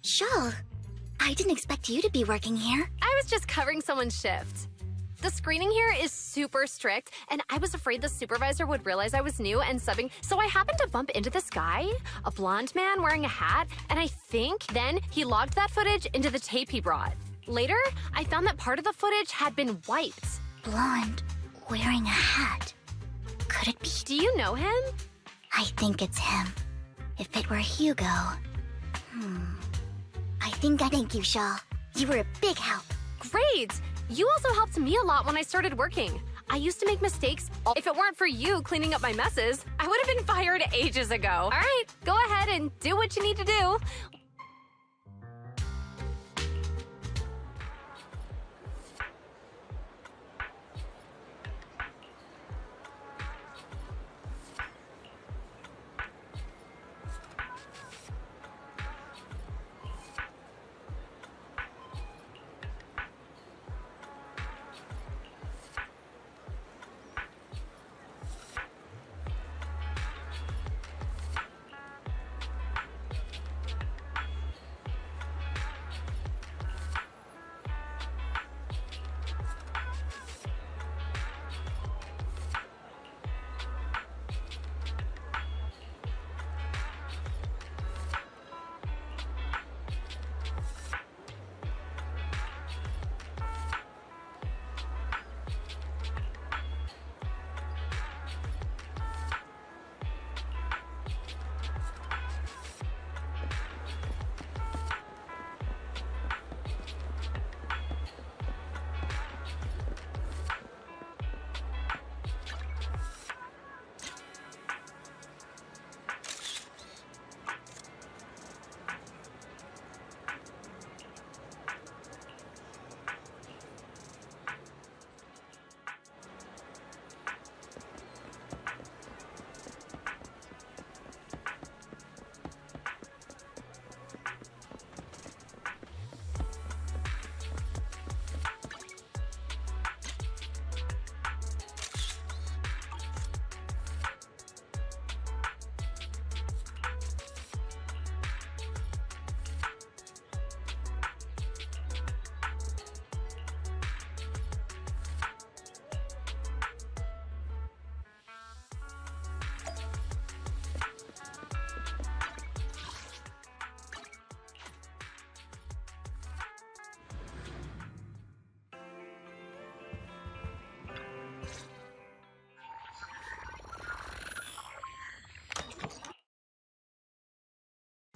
Shaw, I didn't expect you to be working here. I was just covering someone's shift. The screening here is super strict, and I was afraid the supervisor would realize I was new and subbing, so I happened to bump into this guy, a blonde man wearing a hat, and I think then he logged that footage into the tape he brought. Later, I found that part of the footage had been wiped. Blonde, wearing a hat. Could it be? Do you know him? I think it's him. If it were Hugo. I think I thank you, Shaw. You were a big help. Great! You also helped me a lot when I started working. I used to make mistakes. If it weren't for you cleaning up my messes, I would have been fired ages ago. All right, go ahead and do what you need to do.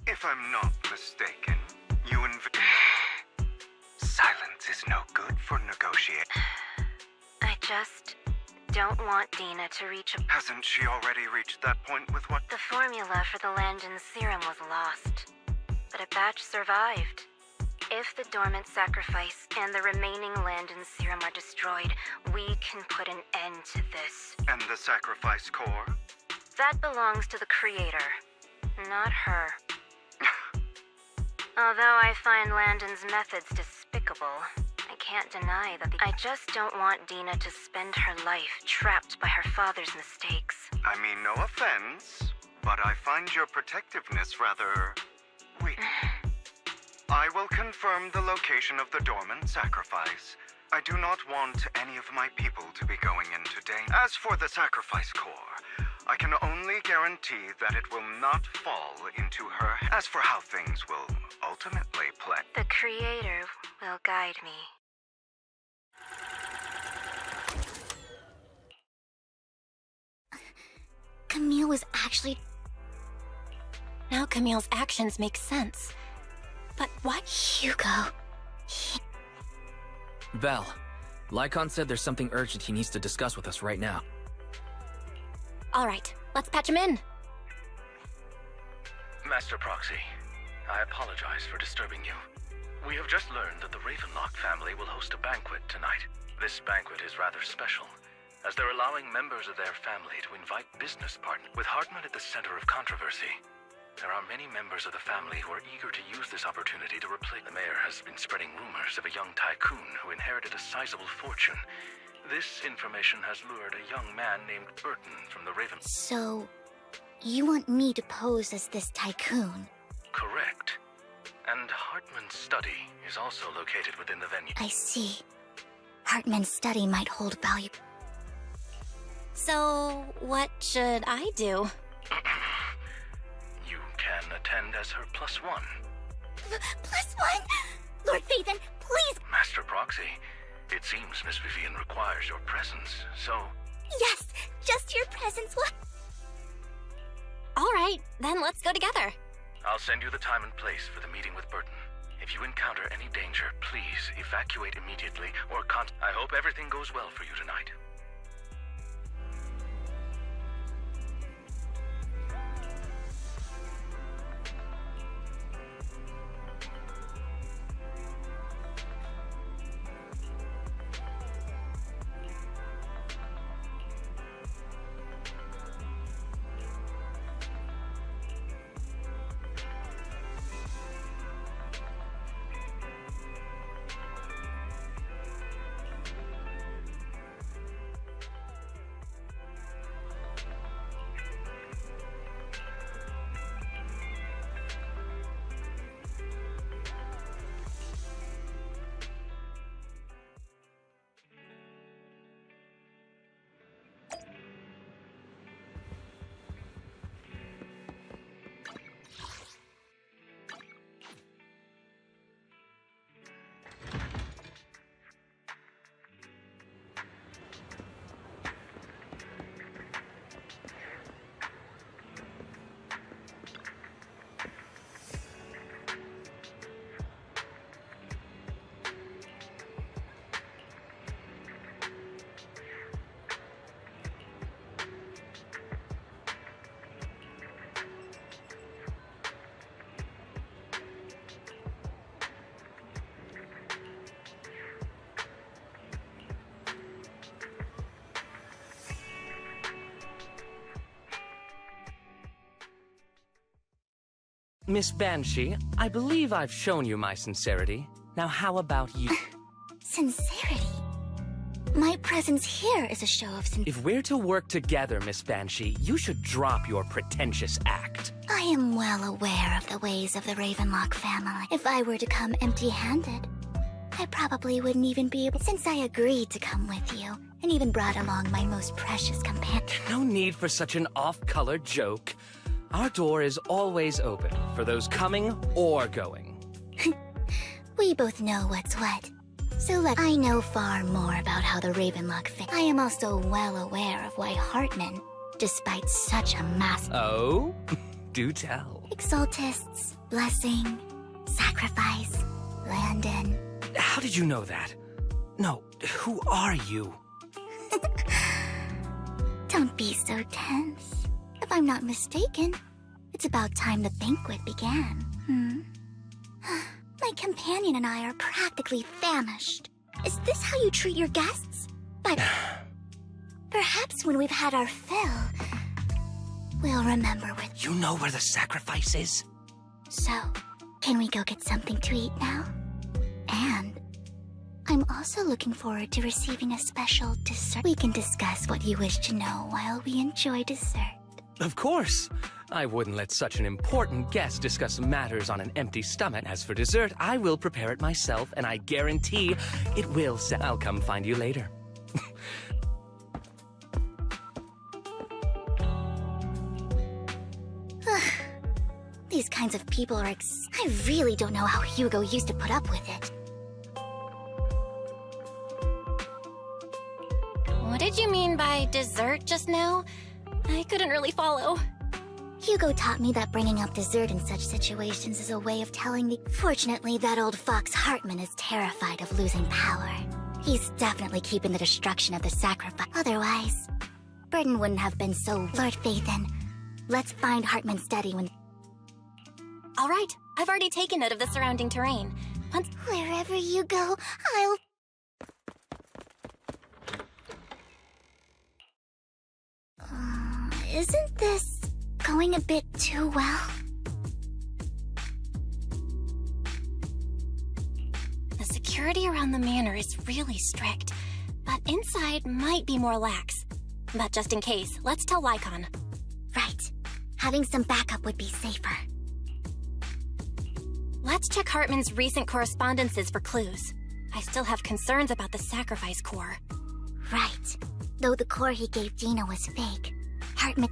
If I'm not mistaken, you Silence is no good for negotiating. I just don't want Dina to reach a... Hasn't she already reached that point with what? The formula for the Landon serum was lost, but a batch survived. If the dormant sacrifice and the remaining Landon serum are destroyed, we can put an end to this. And the sacrifice core? That belongs to the creator, not her. Although I find Landon's methods despicable, I can't deny that I just don't want Dina to spend her life trapped by her father's mistakes. I mean, no offense, but I find your protectiveness rather weak. I will confirm the location of the dormant sacrifice. I do not want any of my people to be going into danger. As for the sacrifice core, I can only guarantee that it will not fall into her. As for how things will ultimately play, the creator will guide me. Camille was actually... Now Camille's actions make sense. But what? Hugo. Val, Lycon said there's something urgent he needs to discuss with us right now. All right, let's patch him in. Master Proxy, I apologize for disturbing you. We have just learned that the Ravenlock family will host a banquet tonight. This banquet is rather special, as they're allowing members of their family to invite business partners. With Hartman at the center of controversy, there are many members of the family who are eager to use this opportunity to replace. The mayor has been spreading rumors of a young tycoon who inherited a sizable fortune. This information has lured a young man named Burton from the Raven... So, you want me to pose as this tycoon? Correct. And Hartman's study is also located within the venue. I see. Hartman's study might hold value. So, what should I do? You can attend as her +1. +1? Lord Phaethon, please! Master Proxy, it seems Miss Vivian requires your presence, so... Yes, just your presence. What? All right, then let's go together. I'll send you the time and place for the meeting with Burton. If you encounter any danger, please evacuate immediately or I hope everything goes well for you tonight. Miss Banshee, I believe I've shown you my sincerity. Now how about you? Sincerity? My presence here is a show of sincerity. If we're to work together, Miss Banshee, you should drop your pretentious act. I am well aware of the ways of the Ravenlock family. If I were to come empty-handed, I probably wouldn't even be able... Since I agreed to come with you, and even brought along my most precious companion... No need for such an off-color joke. Our door is always open for those coming or going. We both know what's what. So I know far more about how the Ravenlock fit. I am also well aware of why Hartman, despite such a mass... Oh? Do tell. Exaltists, blessing, sacrifice, Landon... How did you know that? No, who are you? Don't be so tense. If I'm not mistaken, it's about time the banquet began. My companion and I are practically famished. Is this how you treat your guests? But perhaps when we've had our fill, we'll remember with... You know where the sacrifice is? So, can we go get something to eat now? And I'm also looking forward to receiving a special dessert. We can discuss what you wish to know while we enjoy dessert. Of course. I wouldn't let such an important guest discuss matters on an empty stomach. As for dessert, I will prepare it myself, and I guarantee it will I'll come find you later. These kinds of people are I really don't know how Hugo used to put up with it. What did you mean by dessert just now? I couldn't really follow. Hugo taught me that bringing up dessert in such situations is a way of telling me... Fortunately, that old fox Hartman is terrified of losing power. He's definitely keeping the destruction of the sacrifice. Otherwise, Burden wouldn't have been so... Lord Phaethon, let's find Hartman's study when... All right, I've already taken note of the surrounding terrain. Wherever you go, I'll... Isn't this going a bit too well? The security around the manor is really strict, but inside might be more lax. But just in case, let's tell Lycon. Right. Having some backup would be safer. Let's Let's check Hartman's recent correspondences for clues. I still have concerns about the sacrifice core. Right. Though the core he gave Dina was fake, Hartman...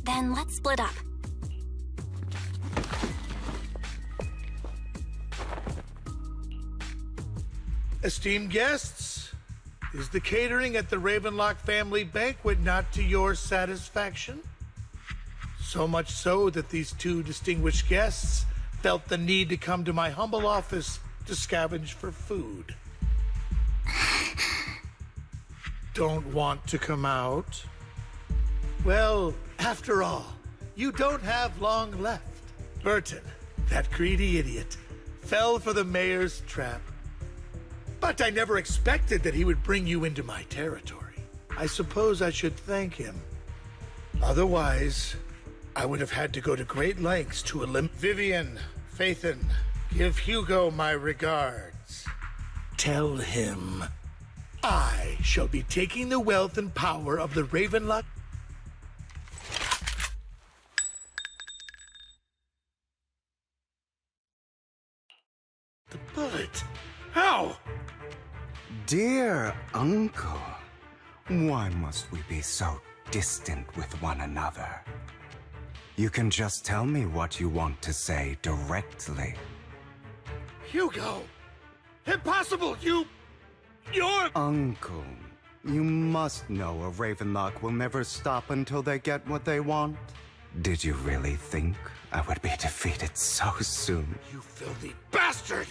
Then let's split up. Esteemed guests, is the catering at the Ravenlock family banquet not to your satisfaction? So much so that these two distinguished guests felt the need to come to my humble office to scavenge for food. Don't want to come out? Well, after all, you don't have long left. Burton, that greedy idiot, fell for the mayor's trap. But I never expected that he would bring you into my territory. I suppose I should thank him. Otherwise, I would have had to go to great lengths to eliminate... Vivian, Phaethon, give Hugo my regards. Tell him I shall be taking the wealth and power of the Ravenlock... The bullet. How? Dear Uncle, why must we be so distant with one another? You can just tell me what you want to say directly. Hugo! Impossible! You're... Uncle, you must know a Ravenlock will never stop until they get what they want. Did you really think I would be defeated so soon? You filthy bastard!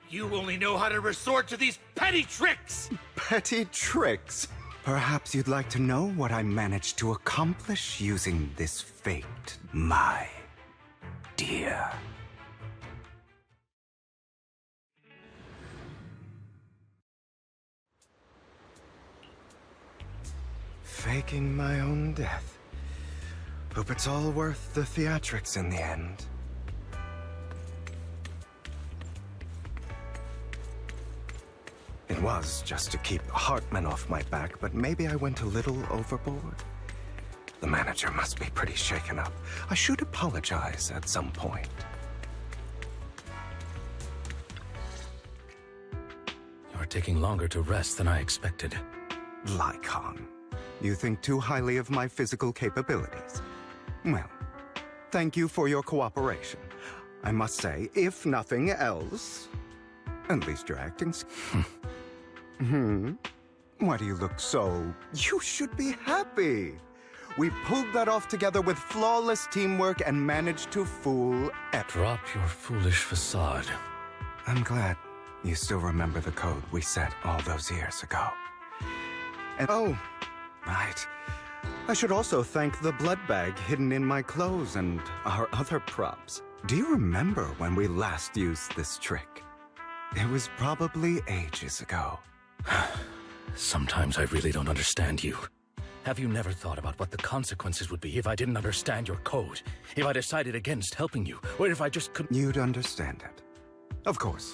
You only know how to resort to these petty tricks! Petty tricks? Perhaps you'd like to know what I managed to accomplish using this fate, my dear. Faking my own death. Hope it's all worth the theatrics in the end. It was just to keep Hartman off my back, but maybe I went a little overboard. The manager must be pretty shaken up. I should apologize at some point. You're taking longer to rest than I expected. Lycon, you think too highly of my physical capabilities. Well, thank you for your cooperation. I must say, if nothing else, at least your acting's... Why do you look so... You should be happy. We pulled that off together with flawless teamwork and managed to fool... Drop your foolish facade. I'm glad you still remember the code we set all those years ago. And oh, right. I should also thank the blood bag hidden in my clothes and our other props. Do you remember when we last used this trick? It was probably ages ago. Sometimes I really don't understand you. Have you never thought about what the consequences would be if I didn't understand your code? If I decided against helping you? Or if I just couldn't... You'd understand it. Of course.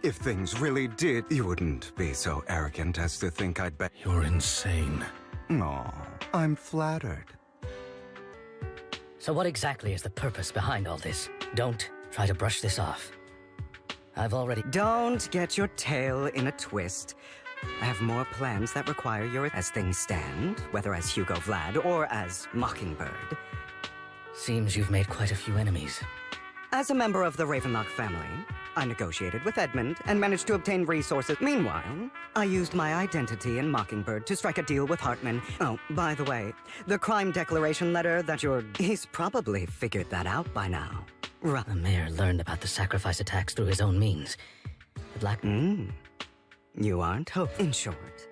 If things really did, you wouldn't be so arrogant as to think I'd bet... You're insane. Aw, I'm flattered. So what exactly is the purpose behind all this? Don't try to brush this off. I've already... Don't get your tail in a twist. I have more plans that require your... As things stand, whether as Hugo Vlad or as Mockingbird. Seems you've made quite a few enemies. As a member of the Ravenlock family, I negotiated with Edmund and managed to obtain resources. Meanwhile, I used my identity in Mockingbird to strike a deal with Hartman. Oh, by the way, the crime declaration letter that He's probably figured that out by now. The mayor learned about the sacrifice attacks through his own means. You aren't in short.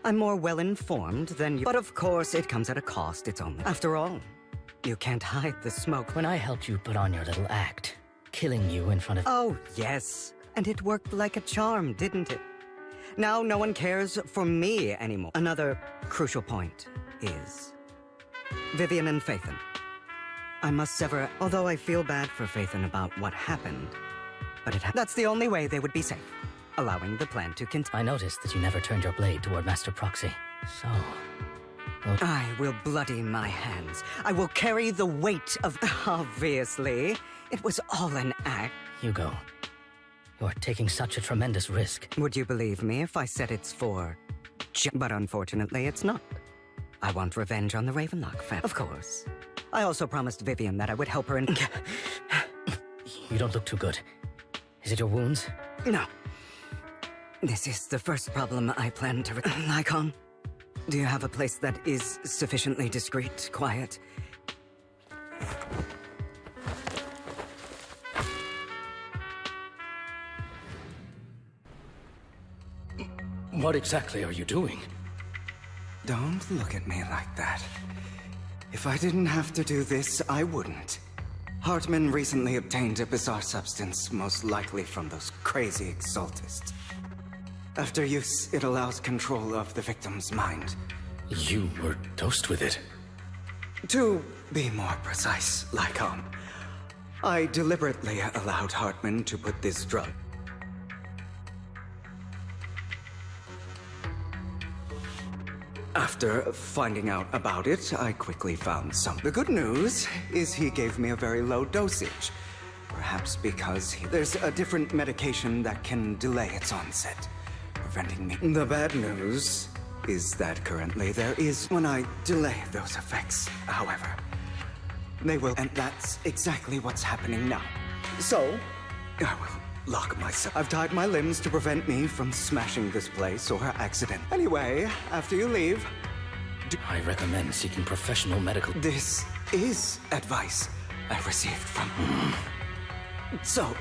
I'm more well-informed than you. But of course, it comes at a cost. It's only... After all, you can't hide the smoke. When I helped you put on your little act, killing you in front of... Oh, yes. And it worked like a charm, didn't it? Now no one cares for me anymore. Another crucial point is... Vivian and Phaethon. I must sever... Although I feel bad for Phaethon about what happened, but that's the only way they would be safe. Allowing the plan to continue. I noticed that you never turned your blade toward Master Proxy. So... I will bloody my hands. I will carry the weight of... Obviously. It was all an act. Hugo, you're taking such a tremendous risk. Would you believe me if I said it's for... But unfortunately, it's not. I want revenge on the Ravenlock family, of course. I also promised Vivian that I would help her in... You don't look too good. Is it your wounds? No. This is the first problem I plan to... Lycon, do you have a place that is sufficiently discreet, quiet? What exactly are you doing? Don't look at me like that. If I didn't have to do this, I wouldn't. Hartman recently obtained a bizarre substance, most likely from those crazy exaltists. After use, it allows control of the victim's mind. You were dosed with it. To be more precise, Lycon, I deliberately allowed Hartman to put this drug. After finding out about it, I quickly found some. The good news is he gave me a very low dosage. Perhaps because there's a different medication that can delay its onset, preventing me. The bad news is that currently there is when I delay those effects, however. They will, and that's exactly what's happening now. So, I will lock myself. I've tied my limbs to prevent me from smashing this place or accident. Anyway, after you leave... I recommend seeking professional medical... This is advice I received from... So,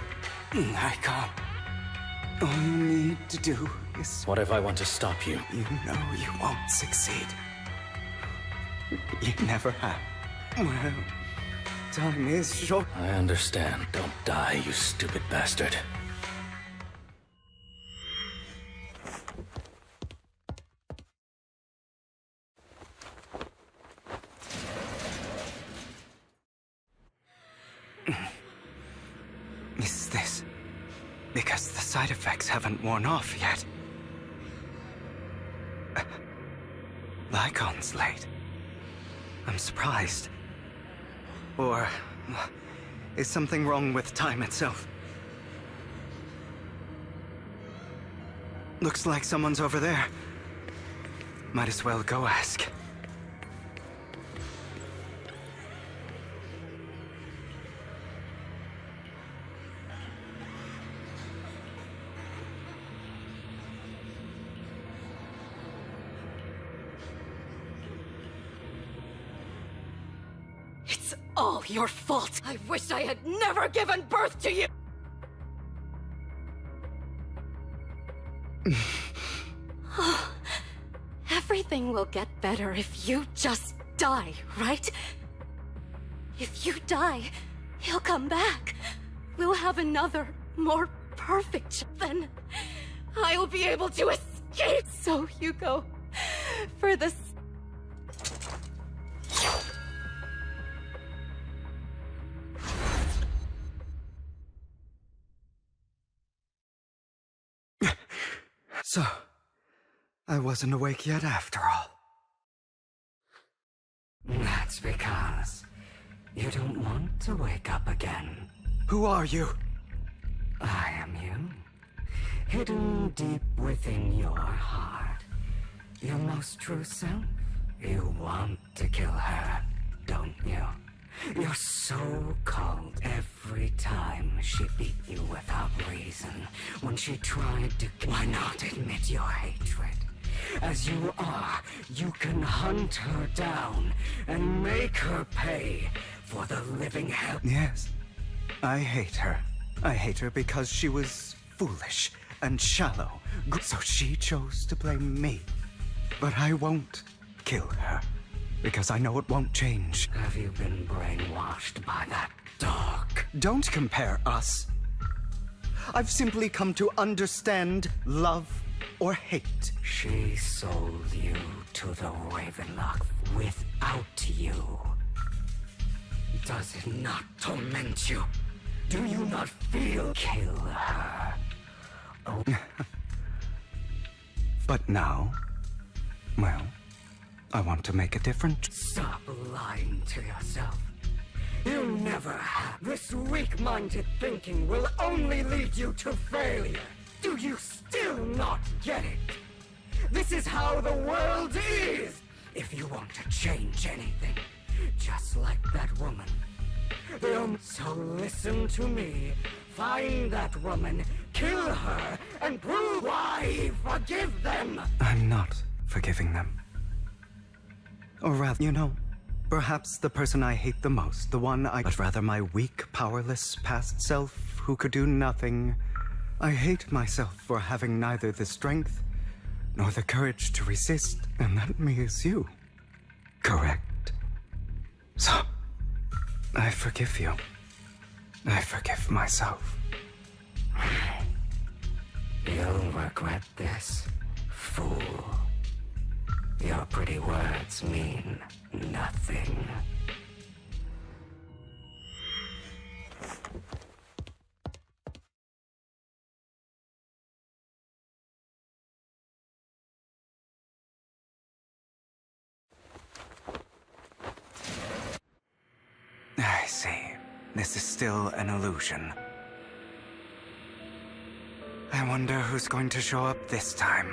Lycon, all you need to do is... What if I want to stop you? You know you won't succeed. You never have. Well, time is short. I understand. Don't die, you stupid bastard. Is this because the side effects haven't worn off yet? Lycon's late. I'm surprised. Or is something wrong with time itself? Looks like someone's over there. Might as well go ask. All your fault! I wish I had never given birth to you! Everything will get better if you just die, right? If you die, he'll come back. We'll have another, more perfect... Then I'll be able to escape! So, Hugo, for this... So, I wasn't awake yet after all. That's because you don't want to wake up again. Who are you? I am you. Hidden deep within your heart. Your most true self. You want to kill her, don't you? You're so cold every time she beat you without reason. When she tried to... Why not admit your hatred? As you are, you can hunt her down and make her pay for the living hell. Yes, I hate her. I hate her because she was foolish and shallow. So she chose to blame me. But I won't kill her. Because I know it won't change. Have you been brainwashed by that dog? Don't compare us. I've simply come to understand love or hate. She sold you to the Ravenlock without you. Does it not torment you? Do you not feel? Kill her. Oh. But now, well, I want to make a difference. Stop lying to yourself. You never have. This weak-minded thinking will only lead you to failure. Do you still not get it? This is how the world is! If you want to change anything, just like that woman. So listen to me. Find that woman, kill her, and prove why you forgive them! I'm not forgiving them. Or rather, you know, perhaps the person I hate the most, the one but rather my weak, powerless past self who could do nothing. I hate myself for having neither the strength nor the courage to resist, and that me is you. Correct. So, I forgive you. I forgive myself. You'll regret this, fool. Your pretty words mean nothing. I see. This is still an illusion. I wonder who's going to show up this time.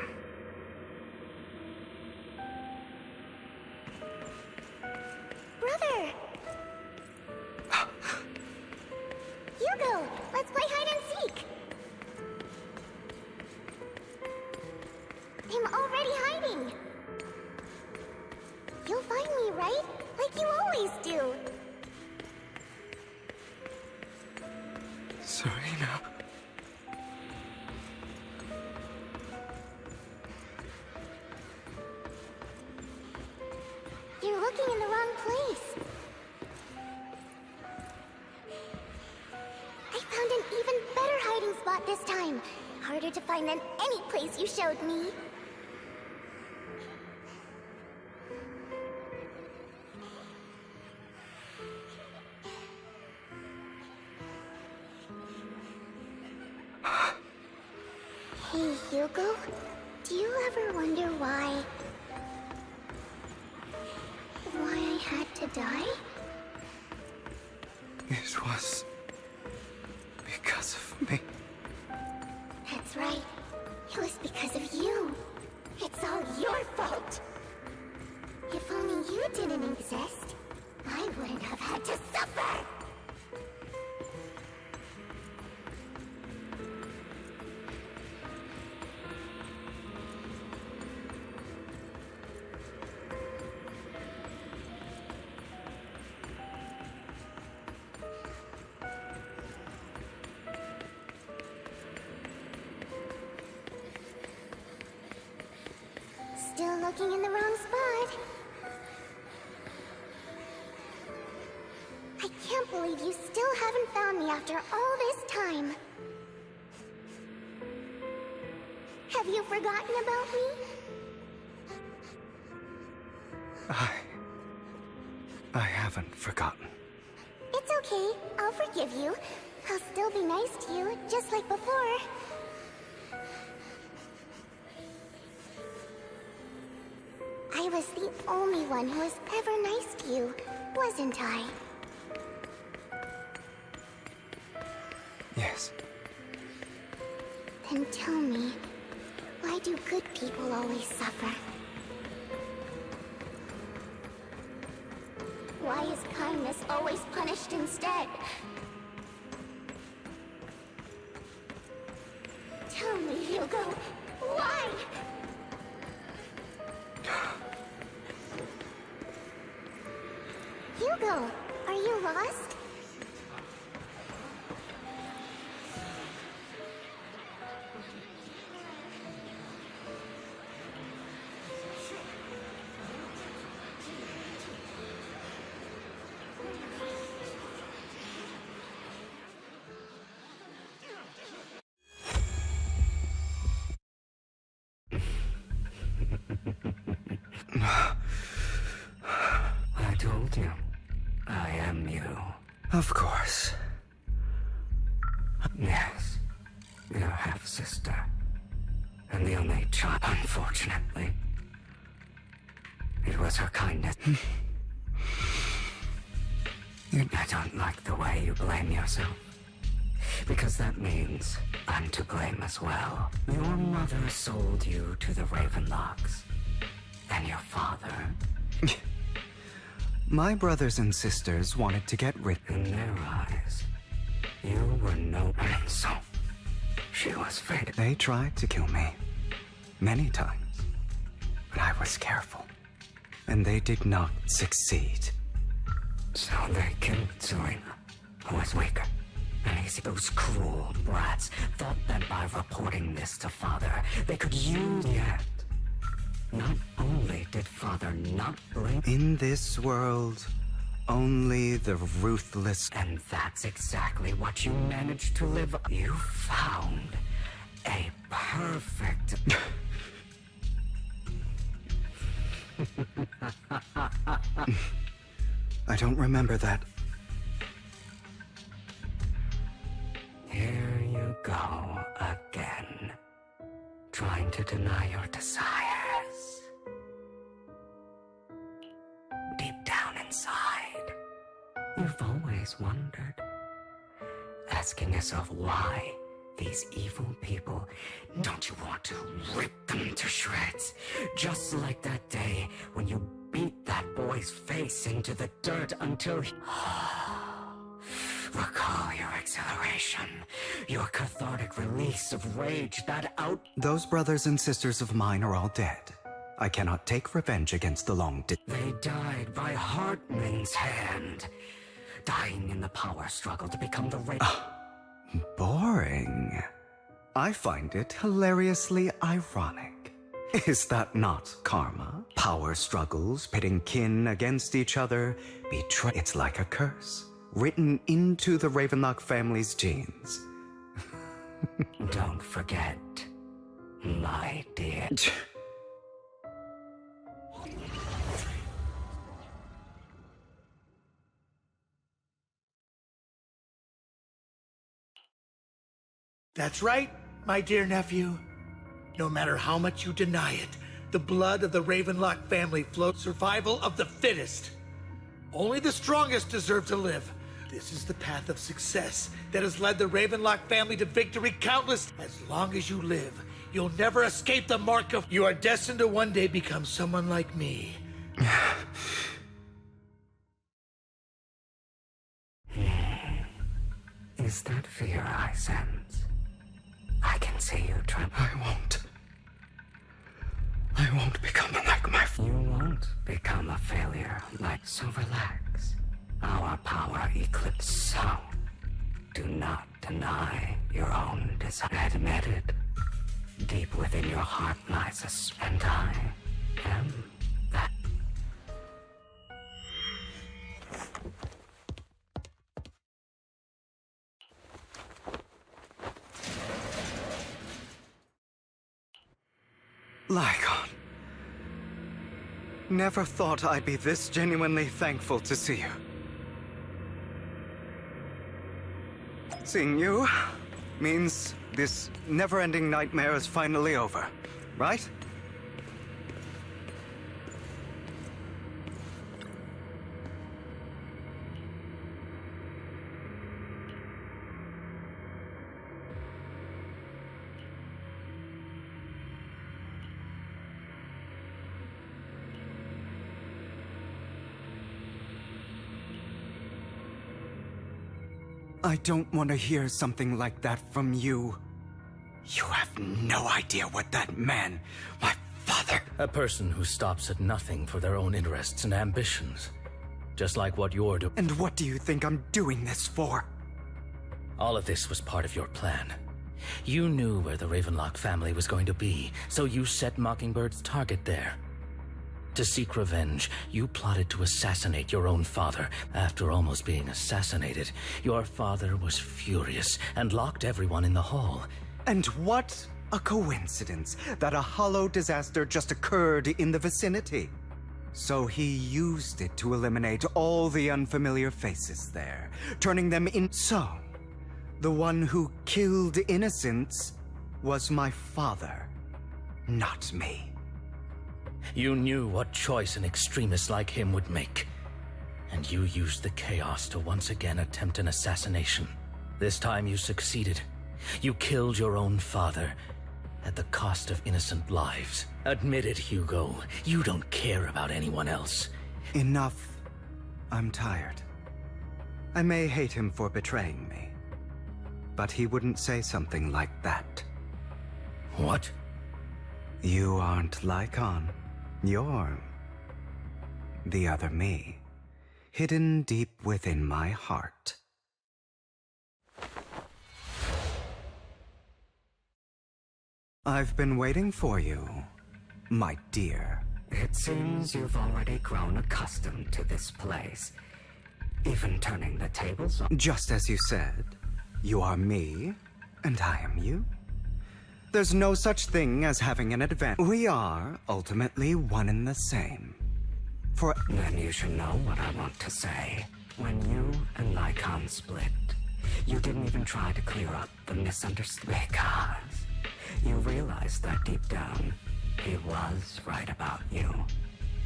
Brother! Hugo, let's play hide and seek! I'm already hiding! You'll find me, right? Like you always do! Serena. You're looking in the wrong place. I found an even better hiding spot this time. Harder to find than any place you showed me. Hey, Hugo, do you ever wonder why I had to die? It was because of me. That's right. It was because of you. It's all your fault. If only you didn't exist, I wouldn't have had to suffer. Still looking in the wrong spot. I can't believe you still haven't found me after all this time. Have you forgotten about me? I haven't forgotten. It's okay. I'll forgive you. I'll still be nice to you, just like before. I was the only one who was ever nice to you, wasn't I? Yes. Then tell me, why do good people always suffer? Why is kindness always punished instead? Tell me, Hugo, why? Hugo, are you lost? I told you. I am you. Of course. Yes. Your half-sister. And the only child, unfortunately. It was her kindness. I don't like the way you blame yourself. Because that means I'm to blame as well. Your mother sold you to the Ravenlocks. And your father... My brothers and sisters wanted to get rid... In their eyes, you were no answer. She was fake. They tried to kill me. Many times. But I was careful. And they did not succeed. So they killed Serena, who was weaker. And those cruel brats thought that by reporting this to Father, they could use it. Not only did Father not blame... In this world, only the ruthless... And that's exactly what you managed to live... You found a perfect... I don't remember that. Here you go again, trying to deny your desires. Deep down inside, you've always wondered, asking yourself why these evil people, don't you want to rip them to shreds? Just like that day when you beat that boy's face into the dirt until he... Recall your exhilaration, your cathartic release of rage, that out... Those brothers and sisters of mine are all dead. I cannot take revenge against the long... They died by Hartman's hand, dying in the power struggle to become the... Boring. I find it hilariously ironic. Is that not karma? Power struggles, pitting kin against each other, betray... It's like a curse. Written into the Ravenlock family's genes. Don't forget, my dear. That's right, my dear nephew. No matter how much you deny it, the blood of the Ravenlock family flows. Survival of the fittest. Only the strongest deserve to live. This is the path of success that has led the Ravenlock family to victory countless. As long as you live, you'll never escape the mark of... You are destined to one day become someone like me. Is that fear I sense? I can see you tremble. I won't become like my... You won't become a failure, so relax. Our power eclipse, so do not deny your own desire. Admit it. Deep within your heart lies a... And I am that. Lygon. Never thought I'd be this genuinely thankful to see you. Seeing you means this never-ending nightmare is finally over, right? I don't want to hear something like that from you. You have no idea what that man, my father... A person who stops at nothing for their own interests and ambitions. Just like what you're doing. And what do you think I'm doing this for? All of this was part of your plan. You knew where the Ravenlock family was going to be, so you set Mockingbird's target there. To seek revenge, you plotted to assassinate your own father. After almost being assassinated, your father was furious and locked everyone in the hall. And what a coincidence that a hollow disaster just occurred in the vicinity. So he used it to eliminate all the unfamiliar faces there, turning them in... So, the one who killed innocents was my father, not me. You knew what choice an extremist like him would make. And you used the chaos to once again attempt an assassination. This time you succeeded. You killed your own father at the cost of innocent lives. Admit it, Hugo. You don't care about anyone else. Enough. I'm tired. I may hate him for betraying me, but he wouldn't say something like that. What? You aren't Lycon. You're the other me, hidden deep within my heart. I've been waiting for you, my dear. It seems you've already grown accustomed to this place, even turning the tables on. Just as you said, you are me, and I am you. There's no such thing as having an advantage. We are ultimately one and the same. Then you should know what I want to say. When you and Lycon split, you didn't even try to clear up the misunderstanding. Because you realized that deep down, he was right about you.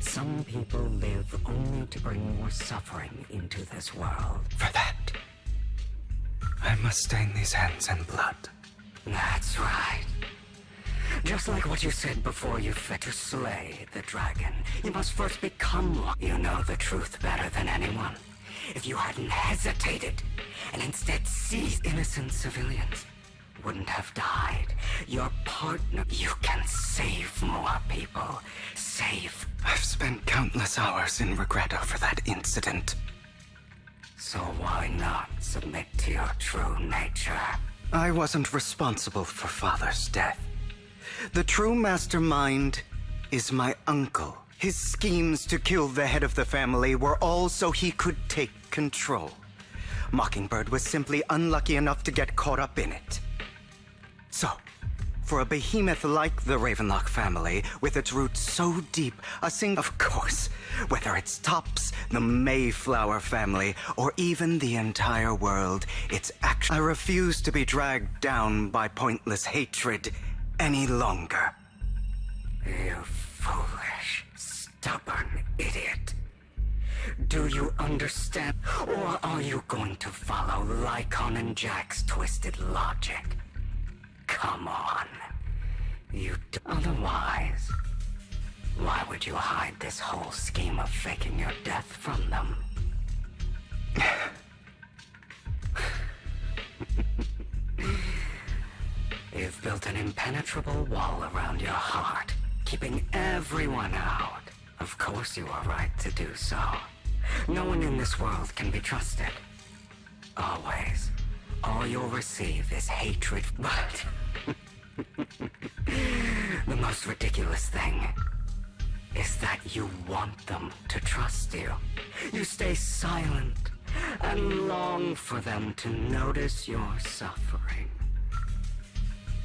Some people live only to bring more suffering into this world. For that, I must stain these hands in blood. That's right. Just like what you said before you fit to slay the dragon, you must first become one. You know the truth better than anyone. If you hadn't hesitated and instead seized innocent civilians, wouldn't have died. Your partner, you can save more people. Save. I've spent countless hours in regret over that incident. So why not submit to your true nature? I wasn't responsible for Father's death. The true mastermind is my uncle. His schemes to kill the head of the family were all so he could take control. Mockingbird was simply unlucky enough to get caught up in it. So, for a behemoth like the Ravenlock family, with its roots so deep, of course, whether it's Tops, the Mayflower family, or even the entire world, it's I refuse to be dragged down by pointless hatred any longer. You foolish, stubborn idiot. Do you understand? Or are you going to follow Lycon and Jack's twisted logic? Come on. Otherwise, why would you hide this whole scheme of faking your death from them? You've built an impenetrable wall around your heart, keeping everyone out. Of course you are right to do so. No one in this world can be trusted. Always. All you'll receive is hatred, but... the most ridiculous thing is that you want them to trust you. You stay silent and long for them to notice your suffering.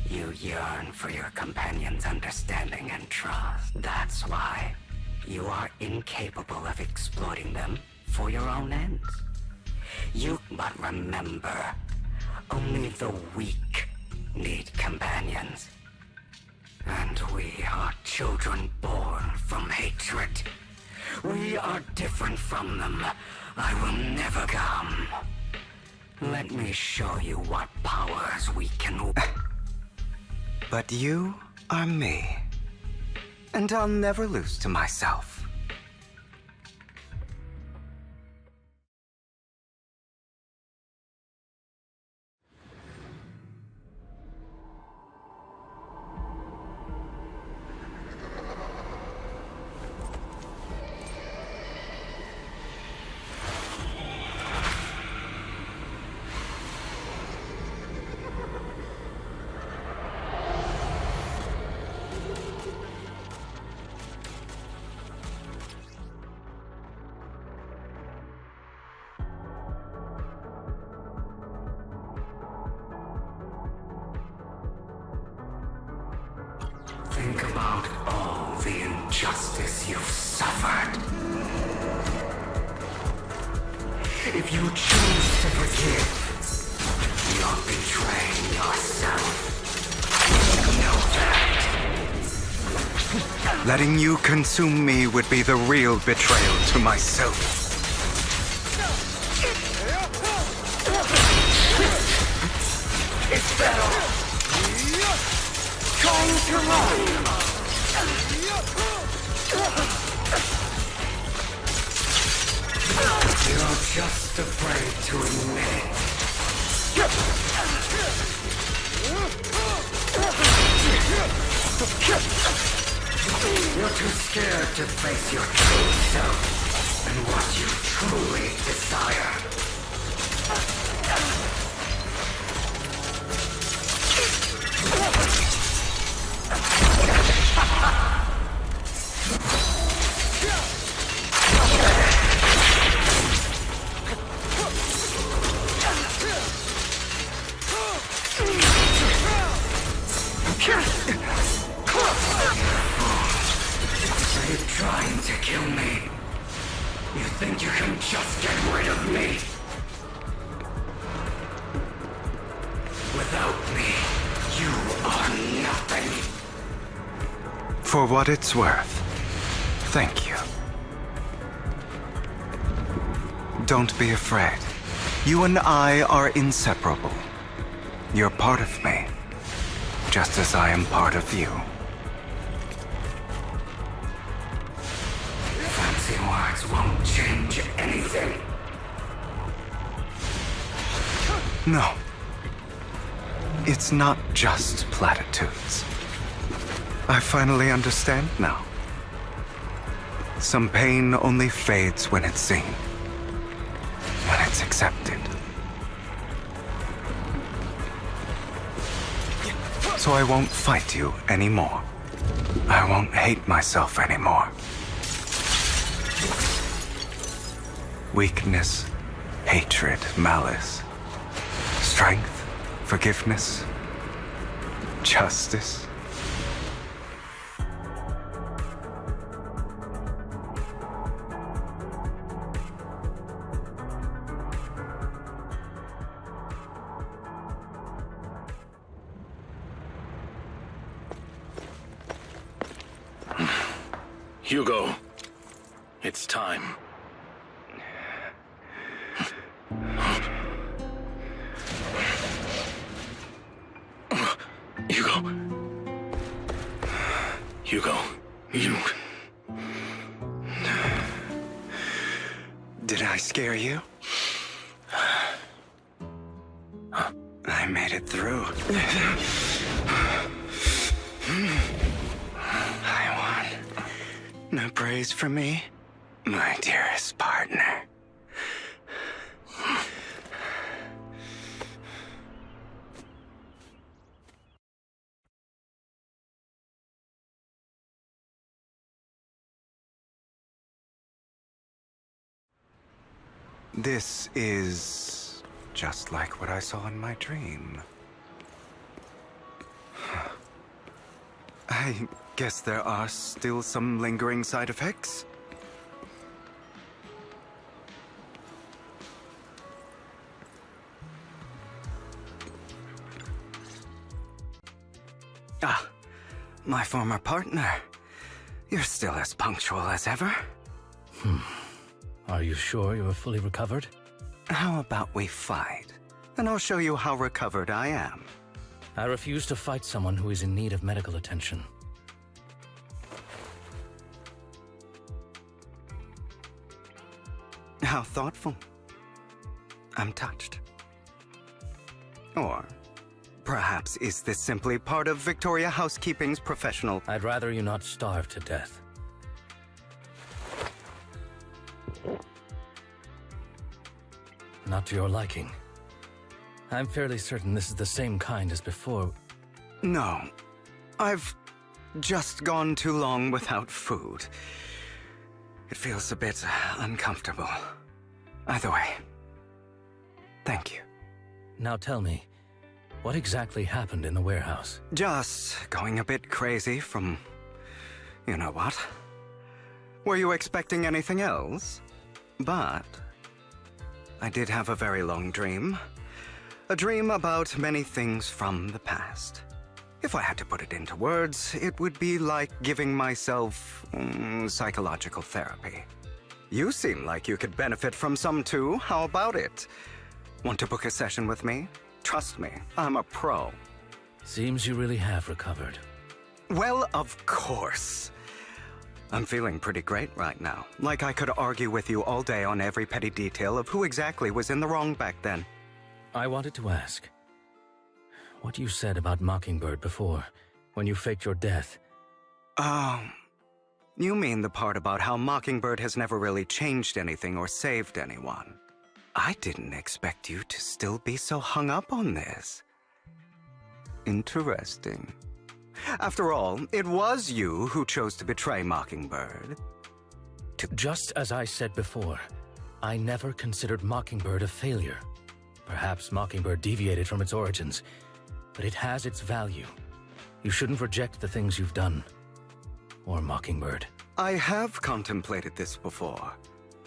You yearn for your companion's understanding and trust. That's why you are incapable of exploiting them for your own ends. But remember, only the weak need companions. And we are children born from hatred. We are different from them. I will never come. Let me show you what powers we can... But you are me, and I'll never lose to myself. Think about all the injustice you've suffered. If you choose to forgive, you're betraying yourself. Know that. Letting you consume me would be the real betrayal to myself. You're just afraid to admit it. You're too scared to face your true self and what you truly desire. Are you trying to kill me? You think you can just get rid of me? Without me, you are nothing. For what it's worth, thank you. Don't be afraid. You and I are inseparable. You're part of me, just as I am part of you. Fancy words won't change anything. No. It's not just platitudes. I finally understand now. Some pain only fades when it's seen, when it's accepted. So I won't fight you anymore. I won't hate myself anymore. Weakness, hatred, malice, strength, forgiveness, justice. Hugo, it's time. Hugo, you... Did I scare you? I made it through. I won. No praise from me, my dearest partner. This is just like what I saw in my dream. I guess there are still some lingering side effects. Ah, my former partner. You're still as punctual as ever. Are you sure you're fully recovered? How about we fight? And I'll show you how recovered I am. I refuse to fight someone who is in need of medical attention. How thoughtful. I'm touched. Or perhaps is this simply part of Victoria Housekeeping's professional... I'd rather you not starve to death. Not to your liking. I'm fairly certain this is the same kind as before. No. I've just gone too long without food. It feels a bit uncomfortable. Either way, thank you. Now tell me, what exactly happened in the warehouse? Just going a bit crazy from... you know what? Were you expecting anything else? But... I did have a very long dream. A dream about many things from the past. If I had to put it into words, it would be like giving myself psychological therapy. You seem like you could benefit from some too. How about it? Want to book a session with me? Trust me, I'm a pro. Seems you really have recovered. Well, of course. I'm feeling pretty great right now. Like I could argue with you all day on every petty detail of who exactly was in the wrong back then. I wanted to ask, what you said about Mockingbird before, when you faked your death. Oh, you mean the part about how Mockingbird has never really changed anything or saved anyone. I didn't expect you to still be so hung up on this. Interesting. After all, it was you who chose to betray Mockingbird. Just as I said before, I never considered Mockingbird a failure. Perhaps Mockingbird deviated from its origins, but it has its value. You shouldn't reject the things you've done. Or Mockingbird. I have contemplated this before.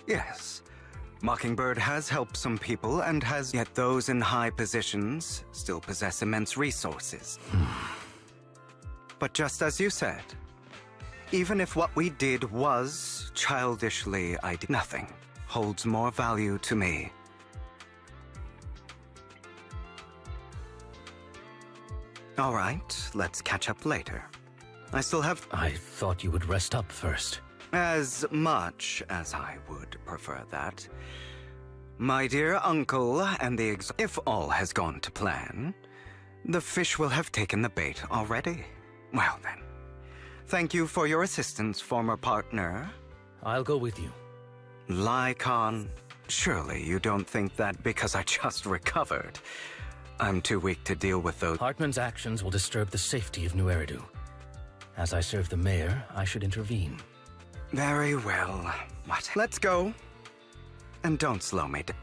Yes. Mockingbird has helped some people and has yet those in high positions still possess immense resources. But just as you said, even if what we did was childishly ideal, nothing holds more value to me. All right, let's catch up later. I still have... I thought you would rest up first. As much as I would prefer that. My dear uncle and the if all has gone to plan, the fish will have taken the bait already. Well then, thank you for your assistance, former partner. I'll go with you. Lycon, surely you don't think that because I just recovered, I'm too weak to deal with those... Hartman's actions will disturb the safety of New Eridu. As I serve the mayor, I should intervene. Very well. What? Let's go. And don't slow me down.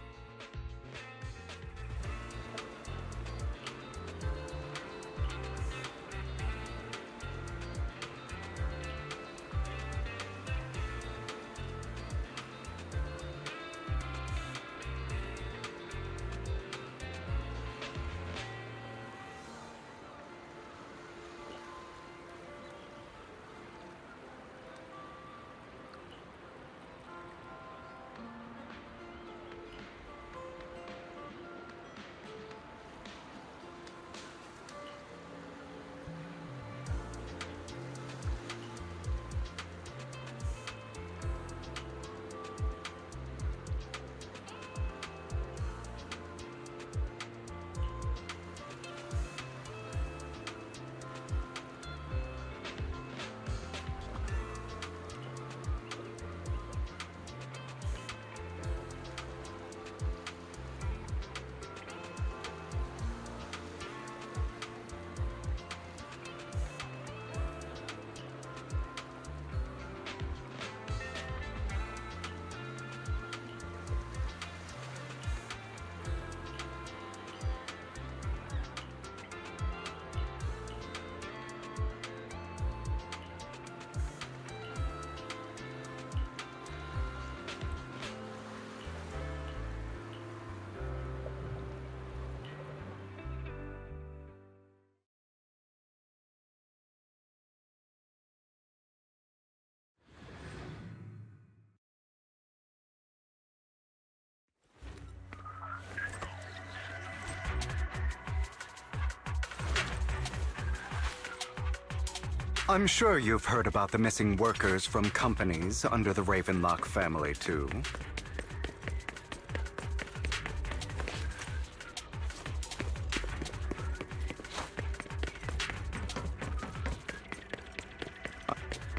I'm sure you've heard about the missing workers from companies under the Ravenlock family, too.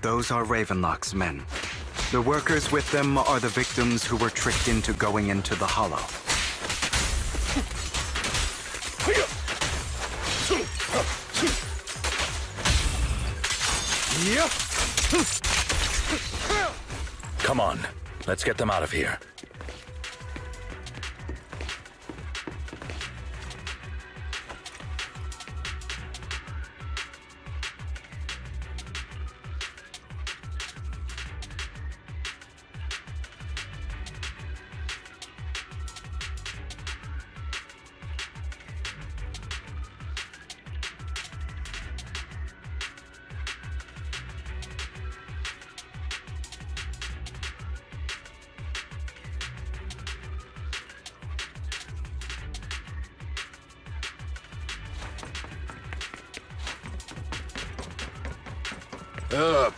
Those are Ravenlock's men. The workers with them are the victims who were tricked into going into the Hollow. Come on, let's get them out of here.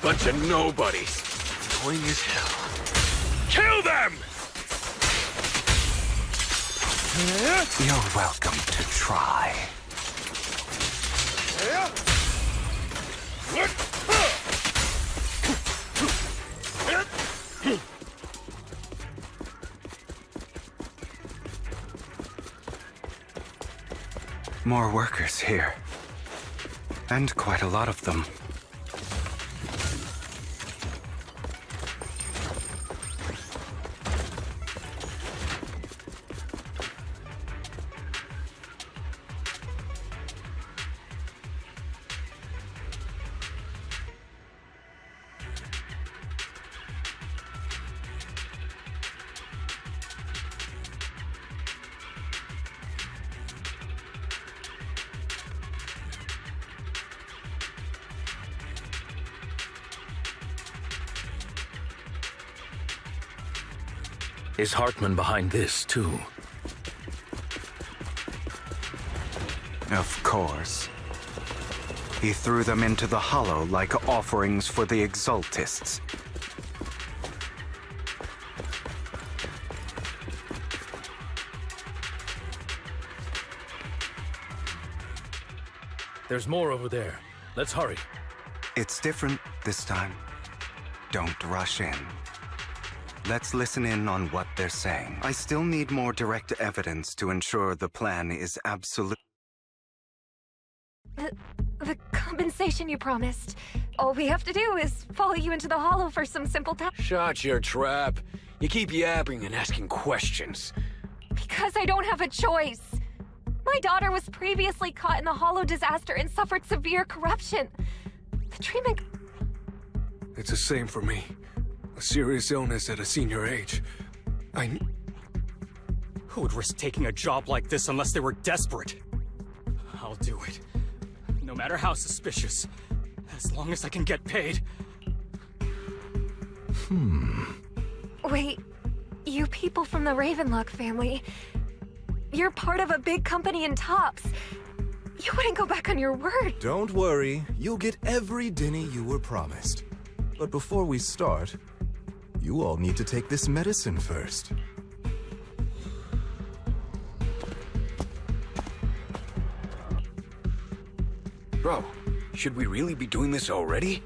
Bunch of nobodies. Annoying as hell. Kill them! You're welcome to try. More workers here. And quite a lot of them. Is Hartman behind this, too? Of course. He threw them into the hollow like offerings for the Exaltists. There's more over there. Let's hurry. It's different this time. Don't rush in. Let's listen in on what they're saying. I still need more direct evidence to ensure the plan is absolute. The compensation you promised. All we have to do is follow you into the hollow for some simple tasks. Shut your trap. You keep yapping and asking questions. Because I don't have a choice. My daughter was previously caught in the hollow disaster and suffered severe corruption. The treatment... It's the same for me. A serious illness at a senior age. Who would risk taking a job like this unless they were desperate? I'll do it. No matter how suspicious. As long as I can get paid. Wait, you people from the Ravenlock family... You're part of a big company in Tops. You wouldn't go back on your word. Don't worry. You'll get every dinny you were promised. But before we start... You all need to take this medicine first. Bro, should we really be doing this already?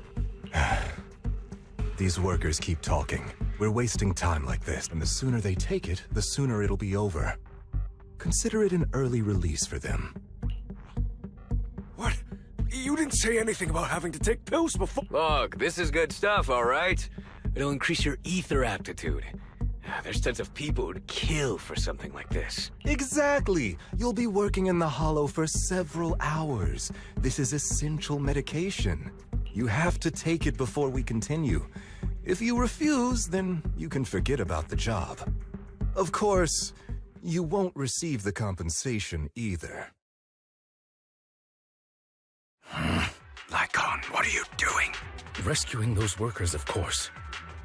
These workers keep talking. We're wasting time like this, and the sooner they take it, the sooner it'll be over. Consider it an early release for them. What? You didn't say anything about having to take pills before— Look, this is good stuff, all right? It'll increase your ether aptitude. There's tons of people who'd kill for something like this. Exactly! You'll be working in the hollow for several hours. This is essential medication. You have to take it before we continue. If you refuse, then you can forget about the job. Of course, you won't receive the compensation either. Lycon, what are you doing? Rescuing those workers, of course.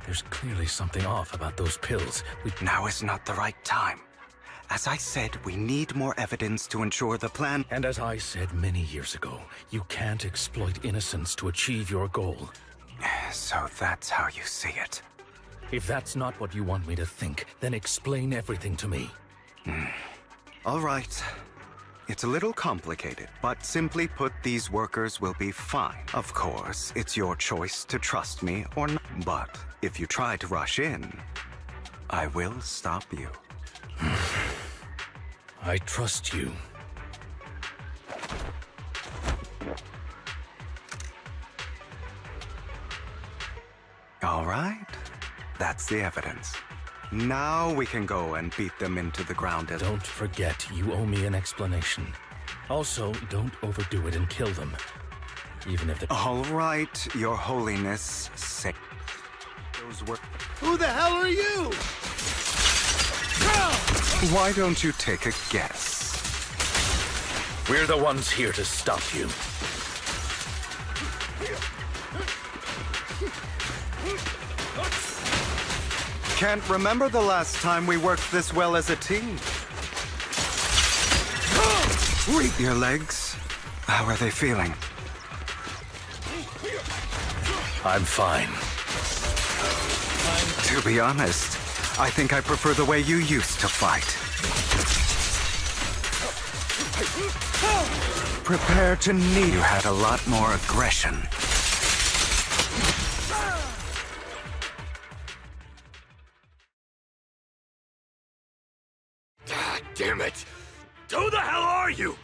There's clearly something off about those pills. Now is not the right time. As I said, we need more evidence to ensure the plan— And as I said many years ago, you can't exploit innocence to achieve your goal. So that's how you see it. If that's not what you want me to think, then explain everything to me. All right. It's a little complicated, but simply put, these workers will be fine. Of course, it's your choice to trust me or not. But if you try to rush in, I will stop you. I trust you. All right. That's the evidence. Now we can go and beat them into the ground. Don't forget, you owe me an explanation. Also, don't overdo it and kill them. Even if the— All right, Your Holiness. Say those were— Who the hell are you? Why don't you take a guess? We're the ones here to stop you. Can't remember the last time we worked this well as a team. Your legs? How are they feeling? I'm fine. To be honest, I think I prefer the way you used to fight. Prepare to knee. You had a lot more aggression. God damn it! Who the hell are you?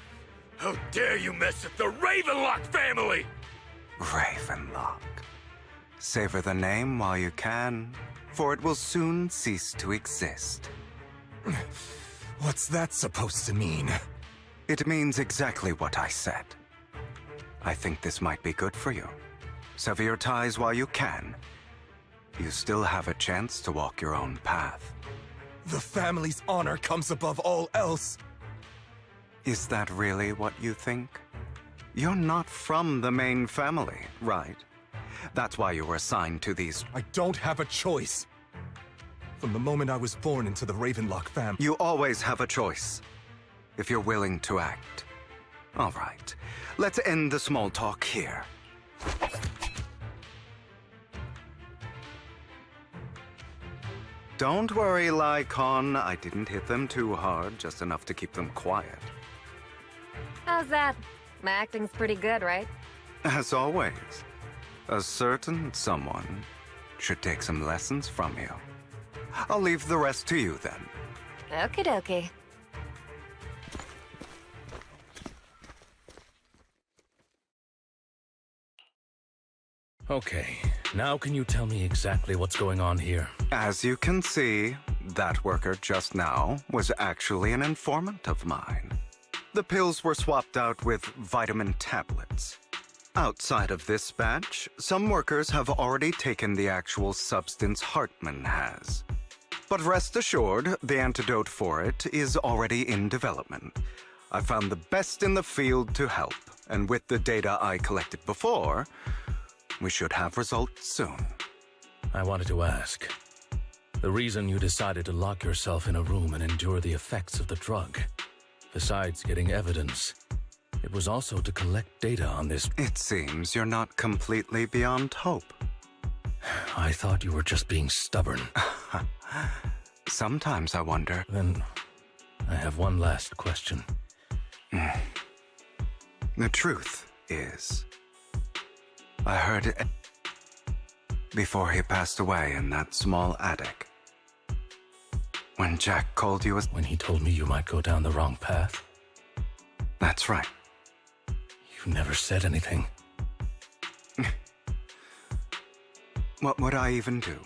How dare you mess with the Ravenlock family? Ravenlock. Savor the name while you can, for it will soon cease to exist. What's that supposed to mean? It means exactly what I said. I think this might be good for you. Sever your ties while you can. You still have a chance to walk your own path. The family's honor comes above all else. Is that really what you think? You're not from the main family, right? That's why you were assigned to these... I don't have a choice. From the moment I was born into the Ravenlock family... You always have a choice, if you're willing to act. All right, let's end the small talk here. Don't worry, Lycon. I didn't hit them too hard, just enough to keep them quiet. How's that? My acting's pretty good, right? As always, a certain someone should take some lessons from you. I'll leave the rest to you then. Okie dokie. Okay, now can you tell me exactly what's going on here? As you can see, that worker just now was actually an informant of mine. The pills were swapped out with vitamin tablets. Outside of this batch, some workers have already taken the actual substance Hartman has. But rest assured, the antidote for it is already in development. I found the best in the field to help, and with the data I collected before, we should have results soon. I wanted to ask. The reason you decided to lock yourself in a room and endure the effects of the drug, besides getting evidence, it was also to collect data on this... It seems you're not completely beyond hope. I thought you were just being stubborn. Sometimes I wonder... Then, I have one last question. The truth is... I heard it before he passed away in that small attic. When Jack called you as... When he told me you might go down the wrong path? That's right. You never said anything. What would I even do?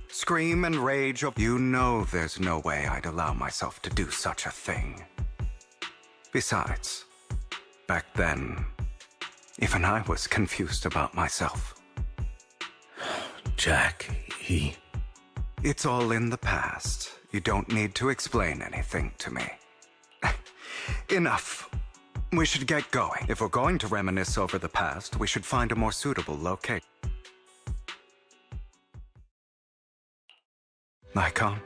Scream and rage of... You know there's no way I'd allow myself to do such a thing. Besides, back then... even I was confused about myself. Jack, he... It's all in the past. You don't need to explain anything to me. Enough. We should get going. If we're going to reminisce over the past, we should find a more suitable location. Lycon?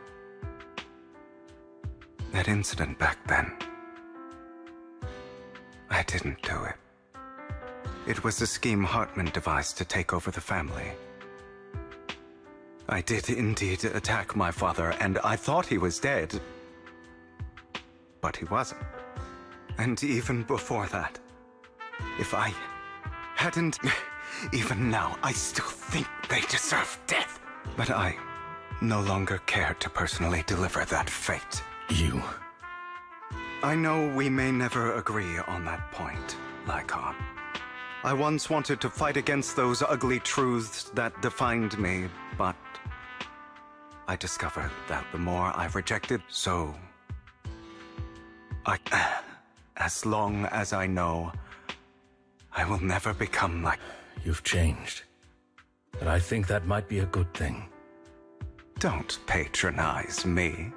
That incident back then... I didn't do it. It was a scheme Hartman devised to take over the family. I did indeed attack my father, and I thought he was dead. But he wasn't. And even before that, if I hadn't... Even now, I still think they deserve death. But I no longer care to personally deliver that fate. You... I know we may never agree on that point, Lycon. I once wanted to fight against those ugly truths that defined me, but I discovered that the more I rejected, so... As long as I know, I will never become like... You've changed. But I think that might be a good thing. Don't patronize me.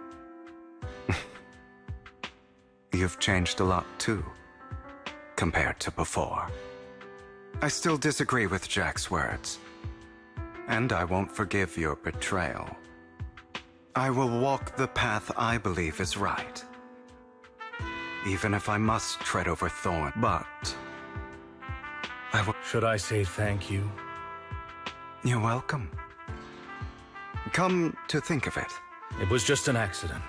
You've changed a lot too, compared to before. I still disagree with Jack's words, and I won't forgive your betrayal. I will walk the path I believe is right, even if I must tread over thorns, but I will... Should I say thank you? You're welcome. Come to think of it. It was just an accident.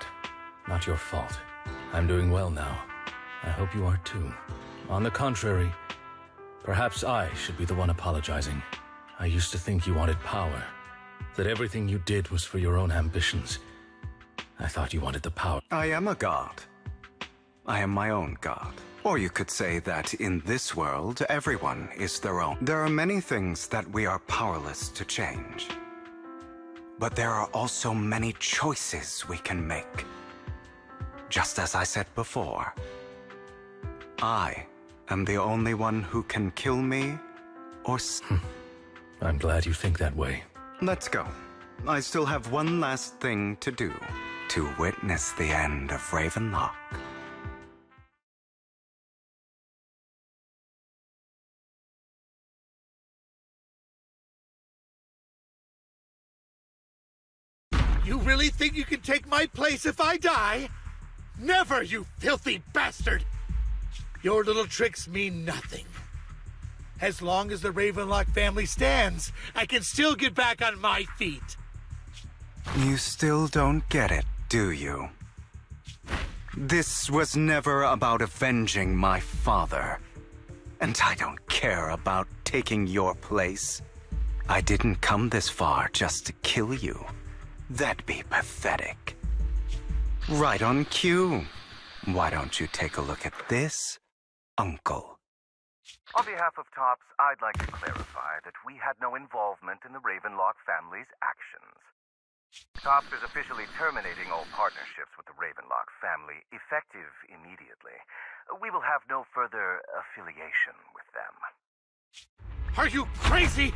Not your fault. I'm doing well now. I hope you are too. On the contrary, perhaps I should be the one apologizing. I used to think you wanted power, that everything you did was for your own ambitions. I thought you wanted the power. I am a god. I am my own god. Or you could say that in this world, everyone is their own. There are many things that we are powerless to change. But there are also many choices we can make. Just as I said before, I am the only one who can kill me or... I'm glad you think that way. Let's go. I still have one last thing to do. To witness the end of Ravenlock. You really think you can take my place if I die? Never, you filthy bastard! Your little tricks mean nothing. As long as the Ravenlock family stands, I can still get back on my feet. You still don't get it, do you? This was never about avenging my father. And I don't care about taking your place. I didn't come this far just to kill you. That'd be pathetic. Right on cue. Why don't you take a look at this, Uncle? On behalf of TOPS, I'd like to clarify that we had no involvement in the Ravenlock family's actions. TOPS is officially terminating all partnerships with the Ravenlock family, effective immediately. We will have no further affiliation with them. Are you crazy?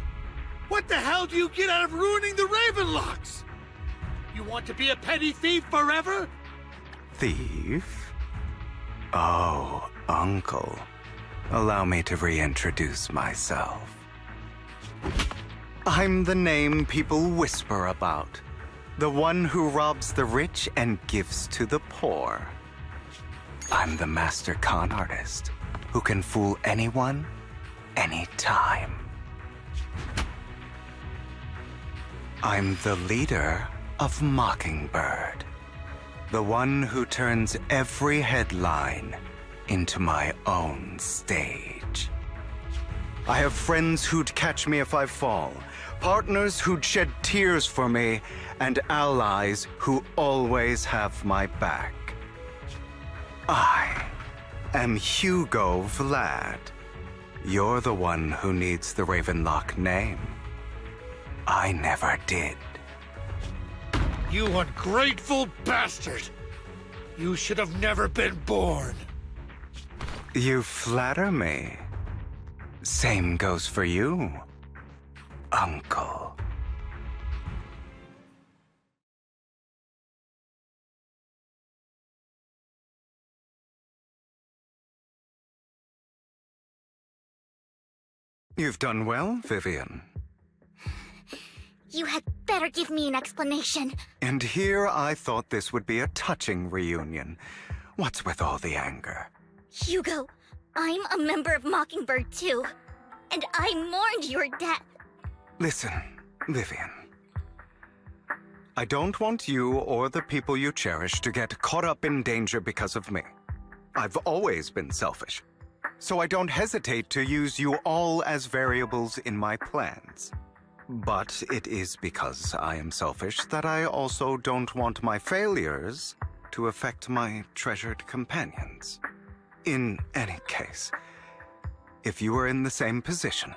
What the hell do you get out of ruining the Ravenlocks? You want to be a petty thief forever? Thief? Oh, Uncle. Allow me to reintroduce myself. I'm the name people whisper about. The one who robs the rich and gives to the poor. I'm the master con artist who can fool anyone, anytime. I'm the leader of Mockingbird. The one who turns every headline into my own stage. I have friends who'd catch me if I fall, partners who'd shed tears for me, and allies who always have my back. I am Hugo Vlad. You're the one who needs the Ravenlock name. I never did. You ungrateful bastard! You should have never been born. You flatter me. Same goes for you, Uncle. You've done well, Vivian. You had better give me an explanation. And here I thought this would be a touching reunion. What's with all the anger? Hugo, I'm a member of Mockingbird too. And I mourned your death. Listen, Vivian. I don't want you or the people you cherish to get caught up in danger because of me. I've always been selfish, so I don't hesitate to use you all as variables in my plans. But it is because I am selfish that I also don't want my failures to affect my treasured companions. In any case, if you were in the same position,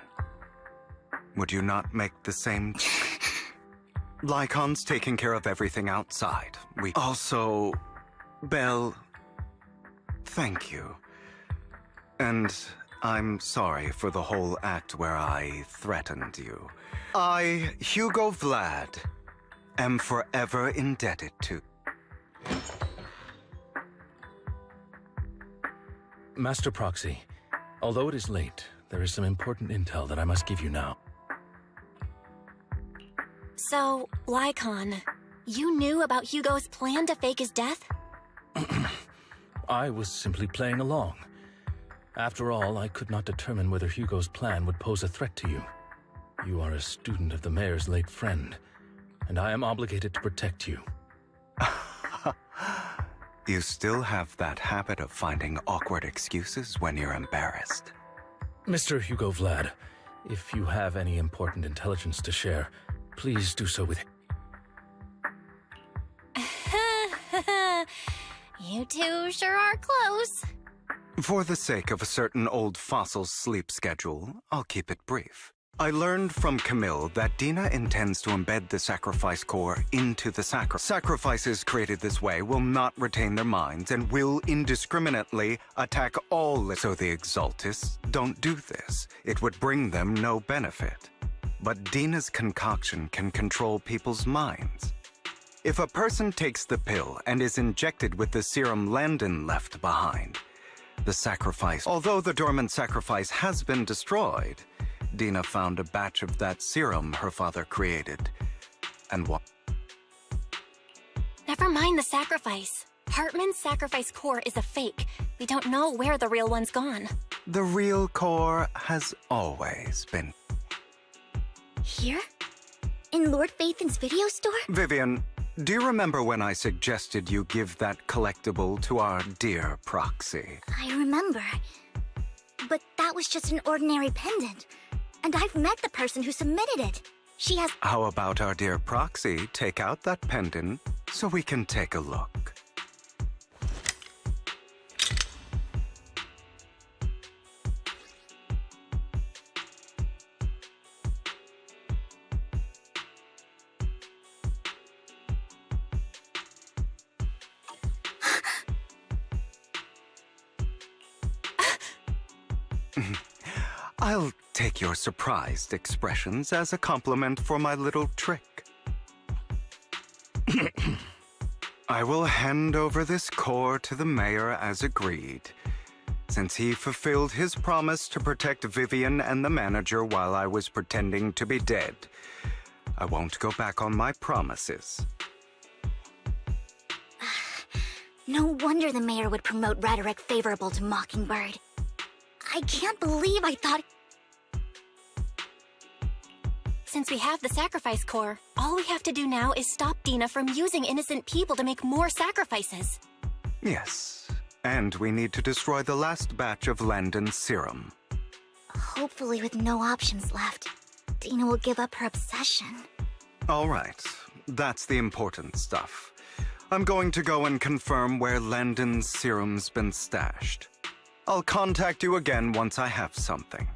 would you not make the same... Lycon's taking care of everything outside. We also... Belle, thank you. And I'm sorry for the whole act where I threatened you. I, Hugo Vlad, am forever indebted to... Master Proxy, although it is late, there is some important intel that I must give you now. So, Lycon, you knew about Hugo's plan to fake his death? I was simply playing along. After all, I could not determine whether Hugo's plan would pose a threat to you. You are a student of the mayor's late friend, and I am obligated to protect you. You still have that habit of finding awkward excuses when you're embarrassed. Mr. Hugo Vlad, if you have any important intelligence to share, please do so with... You two sure are close. For the sake of a certain old fossil's sleep schedule, I'll keep it brief. I learned from Camille that Dina intends to embed the sacrifice core into the sacrifices created this way will not retain their minds and will indiscriminately attack all. So the Exaltists don't do this. It would bring them no benefit. But Dina's concoction can control people's minds. If a person takes the pill and is injected with the serum Landon left behind, the sacrifice, although the dormant sacrifice has been destroyed, Dina found a batch of that serum her father created. And what? Never mind the sacrifice. Hartman's sacrifice core is a fake. We don't know where the real one's gone. The real core has always been... Here? In Lord Phaethon's video store? Vivian, do you remember when I suggested you give that collectible to our dear proxy? I remember. But that was just an ordinary pendant. And I've met the person who submitted it. She has... How about our dear proxy take out that pendant so we can take a look? I'll take your surprised expressions as a compliment for my little trick. I will hand over this core to the mayor as agreed. Since he fulfilled his promise to protect Vivian and the manager while I was pretending to be dead, I won't go back on my promises. No wonder the mayor would promote rhetoric favorable to Mockingbird. I can't believe I thought... Since we have the sacrifice core, all we have to do now is stop Dina from using innocent people to make more sacrifices. Yes, and we need to destroy the last batch of Landon's serum. Hopefully with no options left, Dina will give up her obsession. All right, that's the important stuff. I'm going to go and confirm where Landon's serum's been stashed. I'll contact you again once I have something.